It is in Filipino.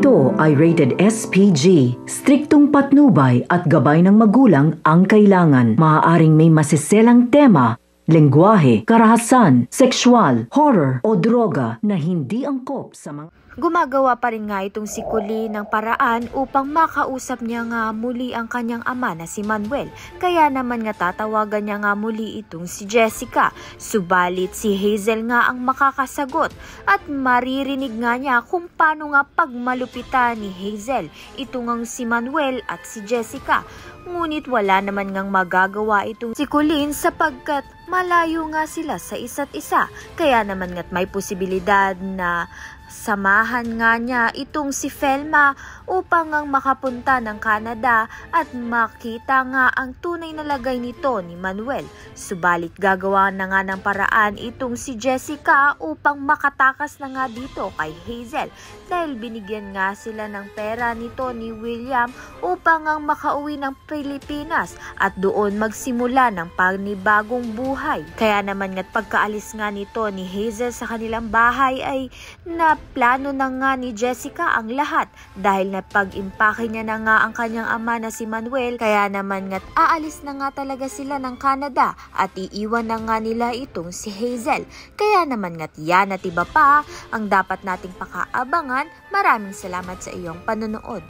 Ito ay rated SPG. Striktong patnubay at gabay ng magulang ang kailangan. Maaaring may masiselang tema, lengguwahe, karahasan, sexual, horror o droga na hindi angkop sa mga... Gumagawa pa rin nga itong si Colleen ng paraan upang makausap niya nga muli ang kanyang ama na si Manuel. Kaya naman nga tatawagan niya nga muli itong si Jessica. Subalit si Hazel nga ang makakasagot at maririnig nga niya kung paano nga pagmalupitan ni Hazel ito ngang si Manuel at si Jessica. Ngunit wala naman ngang magagawa itong si Colleen sapagkat malayo nga sila sa isa't isa. Kaya naman nga't may posibilidad na samahan nga niya itong si Felma upang ang makapunta ng Canada at makita nga ang tunay na lagay nito ni Manuel. Subalit gagawa na nga ng paraan itong si Jessica upang makatakas na nga dito kay Hazel dahil binigyan nga sila ng pera nito ni William upang ang makauwi ng Pilipinas at doon magsimula ng panibagong buhay. Kaya naman nga't pagkaalis nga nito ni Hazel sa kanilang bahay ay plano na nga ni Jessica ang lahat dahil napag-impake niya na nga ang kanyang ama na si Manuel. Kaya naman nga't aalis na nga talaga sila ng Canada at iiwan na nga nila itong si Hazel. Kaya naman nga't yan at iba pa ang dapat nating pakaabangan. Maraming salamat sa iyong panonood.